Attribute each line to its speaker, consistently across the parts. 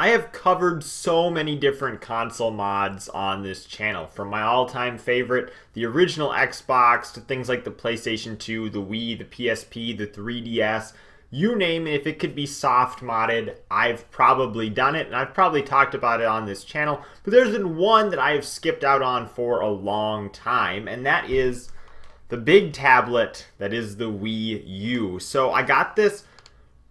Speaker 1: I have covered so many different console mods on this channel, from my all-time favorite, the original Xbox, to things like the PlayStation 2, the Wii, the PSP, the 3DS. You name it, if it could be soft modded, I've probably done it, and I've probably talked about it on this channel. But there's been one that I have skipped out on for a long time, and that is the big tablet that is the Wii U. So I got this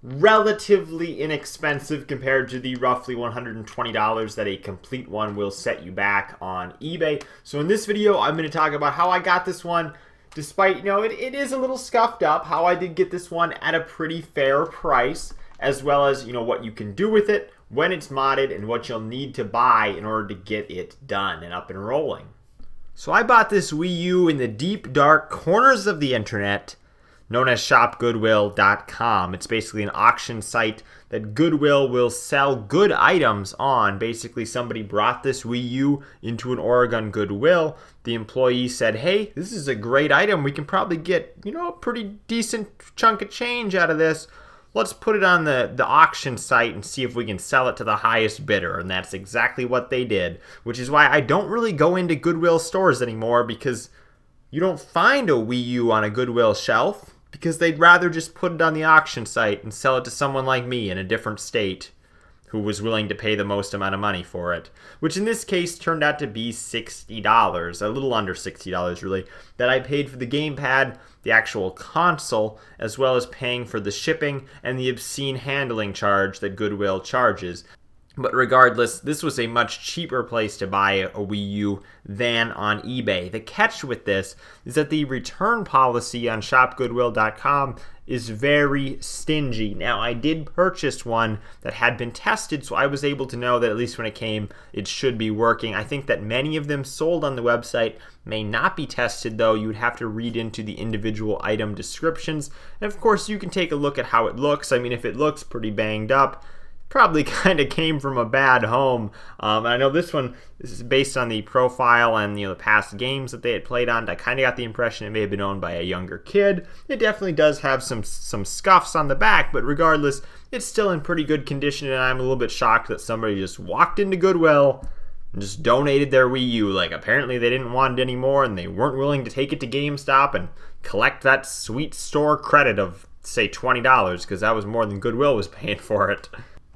Speaker 1: relatively inexpensive compared to the roughly $120 that a complete one will set you back on eBay. So in this video, I'm going to talk about how I got this one. Despite, it is a little scuffed up, how I did get this one at a pretty fair price, as well as, what you can do with it when it's modded and what you'll need to buy in order to get it done and up and rolling. So I bought this Wii U in the deep, dark corners of the internet, known as shopgoodwill.com. It's basically an auction site that Goodwill will sell good items on. Basically, somebody brought this Wii U into an Oregon Goodwill. The employee said, hey, this is a great item. We can probably get, a pretty decent chunk of change out of this. Let's put it on the auction site and see if we can sell it to the highest bidder. And that's exactly what they did, which is why I don't really go into Goodwill stores anymore, because you don't find a Wii U on a Goodwill shelf, because they'd rather just put it on the auction site and sell it to someone like me in a different state who was willing to pay the most amount of money for it, which in this case turned out to be $60, a little under $60 really, that I paid for the gamepad, the actual console, as well as paying for the shipping and the obscene handling charge that Goodwill charges. But regardless, this was a much cheaper place to buy a Wii U than on eBay. The catch with this is that the return policy on shopgoodwill.com is very stingy. Now, I did purchase one that had been tested, so I was able to know that at least when it came, it should be working. I think that many of them sold on the website may not be tested, though. You would have to read into the individual item descriptions. And of course, you can take a look at how it looks. I mean, if it looks pretty banged up, probably kind of came from a bad home. And I know this is based on the profile and the past games that they had played on. I kind of got the impression it may have been owned by a younger kid. It definitely does have some scuffs on the back, but regardless, it's still in pretty good condition, and I'm a little bit shocked that somebody just walked into Goodwill and just donated their Wii U. Like, apparently they didn't want it anymore, and they weren't willing to take it to GameStop and collect that sweet store credit of, say, $20, because that was more than Goodwill was paying for it.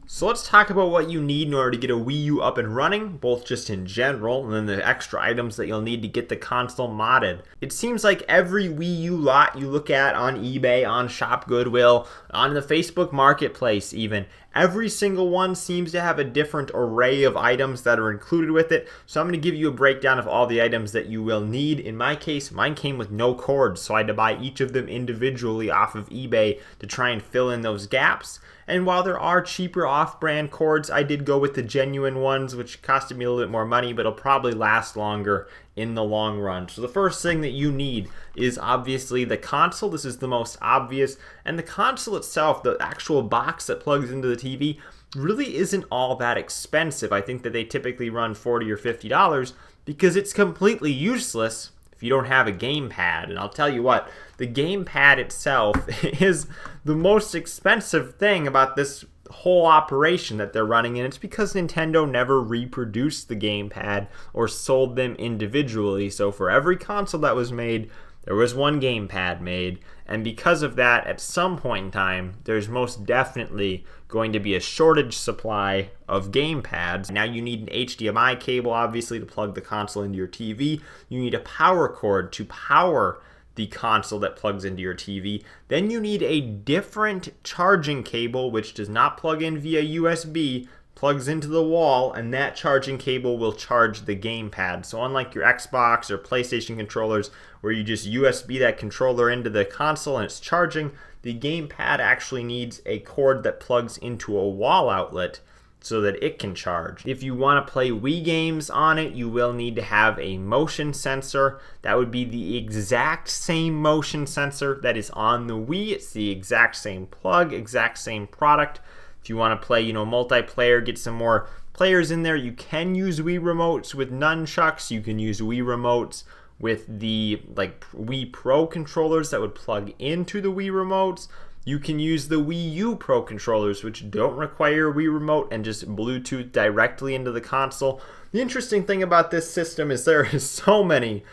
Speaker 1: So let's talk about what you need in order to get a Wii U up and running, both just in general, and then the extra items that you'll need to get the console modded. It seems like every Wii U lot you look at on eBay, on Shop Goodwill, on the Facebook Marketplace even, every single one seems to have a different array of items that are included with it. So I'm going to give you a breakdown of all the items that you will need. In my case, mine came with no cords, so I had to buy each of them individually off of eBay to try and fill in those gaps. And while there are cheaper off-brand cords, I did go with the genuine ones, which costed me a little bit more money, but it'll probably last longer in the long run. So the first thing that you need is obviously the console. This is the most obvious. And the console itself, the actual box that plugs into the TV, really isn't all that expensive. I think that they typically run $40 or $50 because it's completely useless if you don't have a gamepad. And I'll tell you what, the gamepad itself is the most expensive thing about this whole operation that they're running, and it's because Nintendo never reproduced the gamepad or sold them individually. So for every console that was made, there was one gamepad made, and because of that, at some point in time, there's most definitely going to be a shortage supply of gamepads. Now you need an HDMI cable, obviously, to plug the console into your TV. You need a power cord to power the console that plugs into your TV. Then you need a different charging cable, which does not plug in via USB, plugs into the wall, and that charging cable will charge the gamepad. So unlike your Xbox or PlayStation controllers, where you just USB that controller into the console and it's charging, the gamepad actually needs a cord that plugs into a wall outlet so that it can charge. If you want to play Wii games on it, you will need to have a motion sensor. That would be the exact same motion sensor that is on the Wii. It's the exact same plug, exact same product. If you want to play, multiplayer, get some more players in there, you can use Wii remotes with nunchucks. You can use Wii remotes with the Wii Pro controllers that would plug into the Wii remotes. You can use the Wii U Pro controllers, which don't require a Wii remote and just Bluetooth directly into the console. The interesting thing about this system is there is so many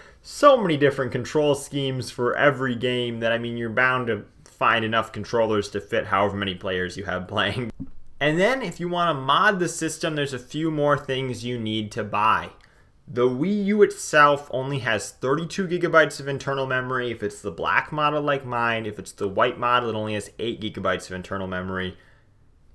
Speaker 1: different control schemes for every game that, I mean, you're bound to find enough controllers to fit however many players you have playing. And then if you want to mod the system, there's a few more things you need to buy. The Wii U itself only has 32 gigabytes of internal memory if it's the black model like mine. If it's the white model, it only has 8 gigabytes of internal memory.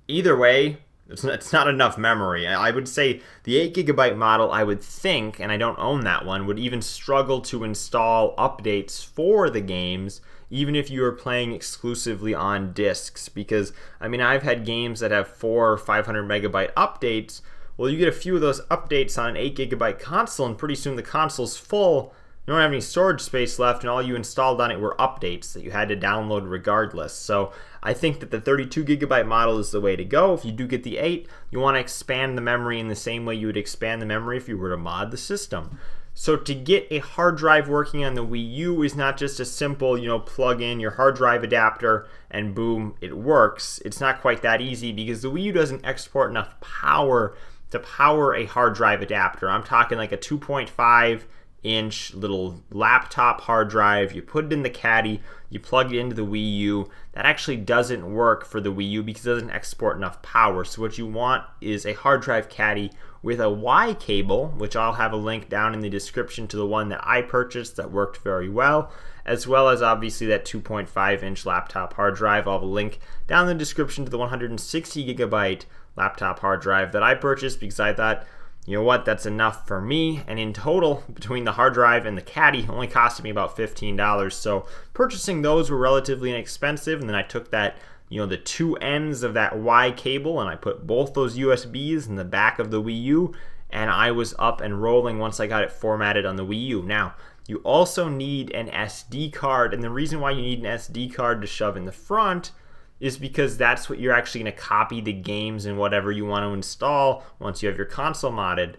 Speaker 1: Either way, it's not enough memory. I would say the 8 gigabyte model, I would think, and I don't own that one, would even struggle to install updates for the games, even if you are playing exclusively on discs. Because, I mean, I've had games that have 400 or 500 megabyte updates. Well, you get a few of those updates on an 8 gigabyte console, and pretty soon the console's full. You don't have any storage space left, and all you installed on it were updates that you had to download regardless. So I think that the 32 gigabyte model is the way to go. If you do get the 8, you want to expand the memory in the same way you would expand the memory if you were to mod the system. So to get a hard drive working on the Wii U is not just a simple, plug in your hard drive adapter and boom, it works. It's not quite that easy because the Wii U doesn't export enough power to power a hard drive adapter. I'm talking like a 2.5-inch little laptop hard drive. You put it in the caddy, you plug it into the Wii U. That actually doesn't work for the Wii U because it doesn't export enough power. So what you want is a hard drive caddy with a Y cable, which I'll have a link down in the description to the one that I purchased that worked very well, as well as obviously that 2.5-inch laptop hard drive. I'll have a link down in the description to the 160 gigabyte laptop hard drive that I purchased because I thought, you know what, that's enough for me. And in total, between the hard drive and the caddy, only costed me about $15. So purchasing those were relatively inexpensive. And then I took that, the two ends of that Y cable, and I put both those USBs in the back of the Wii U, and I was up and rolling once I got it formatted on the Wii U. Now, you also need an SD card, and the reason why you need an SD card to shove in the front is because that's what you're actually going to copy the games and whatever you want to install once you have your console modded.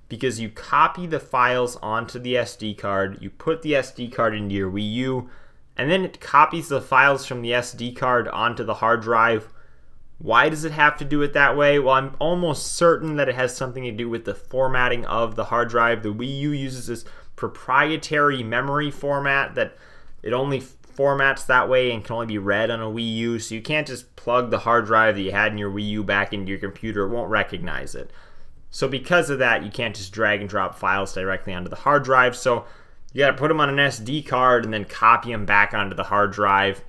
Speaker 1: Because you copy the files onto the SD card, you put the SD card into your Wii U, and then it copies the files from the SD card onto the hard drive. Why does it have to do it that way? Well, I'm almost certain that it has something to do with the formatting of the hard drive. The Wii U uses this proprietary memory format that it only formats that way and can only be read on a Wii U, so you can't just plug the hard drive that you had in your Wii U back into your computer. It won't recognize it. So because of that, you can't just drag and drop files directly onto the hard drive, so you gotta put them on an SD card and then copy them back onto the hard drive.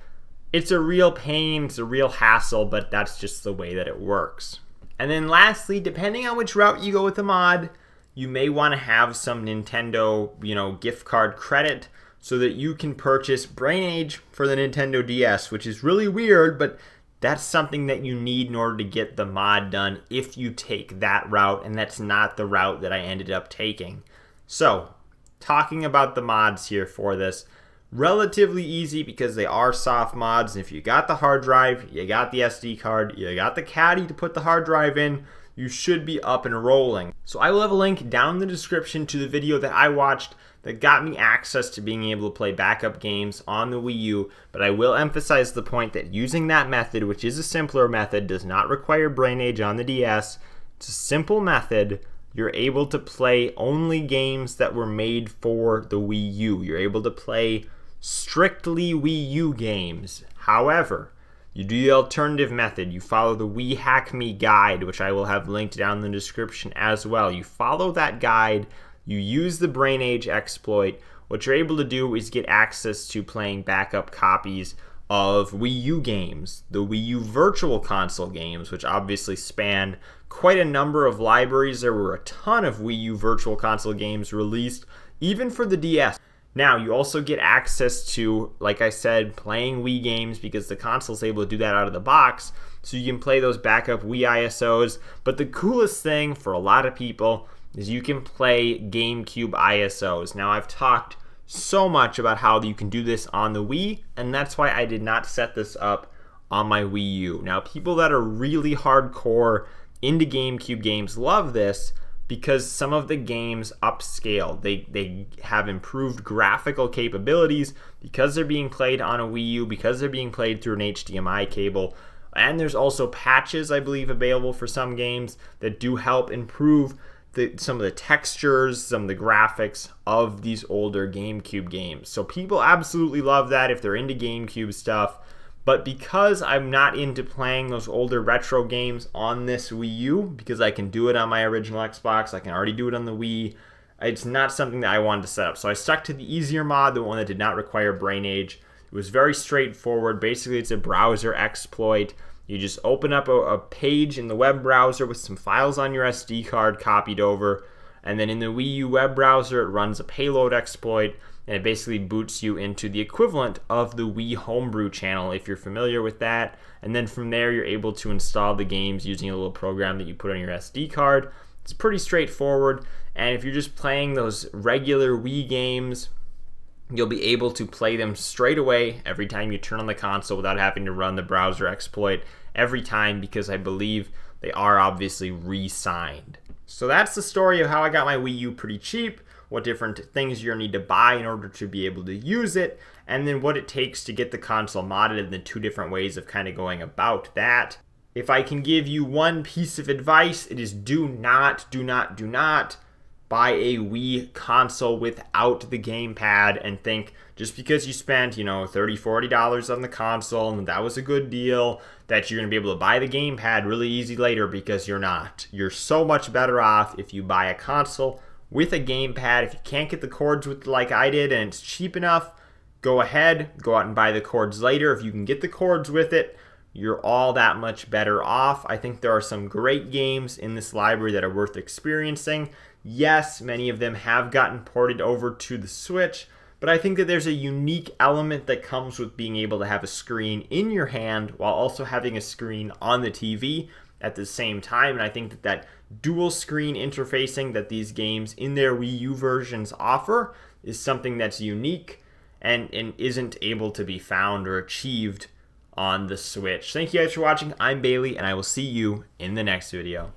Speaker 1: It's a real pain, it's a real hassle, but that's just the way that it works. And then lastly, depending on which route you go with the mod, you may want to have some Nintendo, gift card credit, so that you can purchase Brain Age for the Nintendo DS, which is really weird, but that's something that you need in order to get the mod done if you take that route, and that's not the route that I ended up taking. So, talking about the mods here for this, relatively easy because they are soft mods, and if you got the hard drive, you got the SD card, you got the caddy to put the hard drive in, you should be up and rolling. So I will have a link down in the description to the video that I watched that got me access to being able to play backup games on the Wii U, but I will emphasize the point that using that method, which is a simpler method, does not require Brain Age on the DS. It's a simple method. You're able to play only games that were made for the Wii U. You're able to play strictly Wii U games. However, you do the alternative method. You follow the Wii Hack Me guide, which I will have linked down in the description as well. You follow that guide. You use the Brain Age exploit. What you're able to do is get access to playing backup copies of Wii U games, the Wii U Virtual Console games, which obviously span quite a number of libraries. There were a ton of Wii U Virtual Console games released, even for the DS. Now, you also get access to, like I said, playing Wii games because the console's able to do that out of the box, so you can play those backup Wii ISOs. But the coolest thing for a lot of people is you can play GameCube ISOs. Now, I've talked so much about how you can do this on the Wii, and that's why I did not set this up on my Wii U. Now, people that are really hardcore into GameCube games love this because some of the games upscale. They have improved graphical capabilities because they're being played on a Wii U, because they're being played through an HDMI cable. And there's also patches, I believe, available for some games that do help improve some of the textures, some of the graphics of these older GameCube games. So people absolutely love that if they're into GameCube stuff. But because I'm not into playing those older retro games on this Wii U, because I can do it on my original Xbox, I can already do it on the Wii, it's not something that I wanted to set up. So I stuck to the easier mod, the one that did not require Brain Age. It was very straightforward. Basically, it's a browser exploit. You just open up a page in the web browser with some files on your SD card copied over, and then in the Wii U web browser, it runs a payload exploit, and it basically boots you into the equivalent of the Wii Homebrew channel, if you're familiar with that. And then from there, you're able to install the games using a little program that you put on your SD card. It's pretty straightforward, and if you're just playing those regular Wii games, you'll be able to play them straight away every time you turn on the console without having to run the browser exploit every time, because I believe they are obviously re-signed. So that's the story of how I got my Wii U pretty cheap, what different things you'll need to buy in order to be able to use it, and then what it takes to get the console modded and the two different ways of kind of going about that. If I can give you one piece of advice, it is do not buy a Wii console without the gamepad and think just because you spent, $30, $40 on the console and that was a good deal, that you're going to be able to buy the gamepad really easy later, because you're not. You're so much better off if you buy a console with a gamepad. If you can't get the cords with like I did and it's cheap enough, go ahead, go out and buy the cords later. If you can get the cords with it, you're all that much better off. I think there are some great games in this library that are worth experiencing. Yes, many of them have gotten ported over to the Switch, but I think that there's a unique element that comes with being able to have a screen in your hand while also having a screen on the TV at the same time. And I think that that dual screen interfacing that these games in their Wii U versions offer is something that's unique and isn't able to be found or achieved on the Switch. Thank you guys for watching. I'm Bailey, and I will see you in the next video.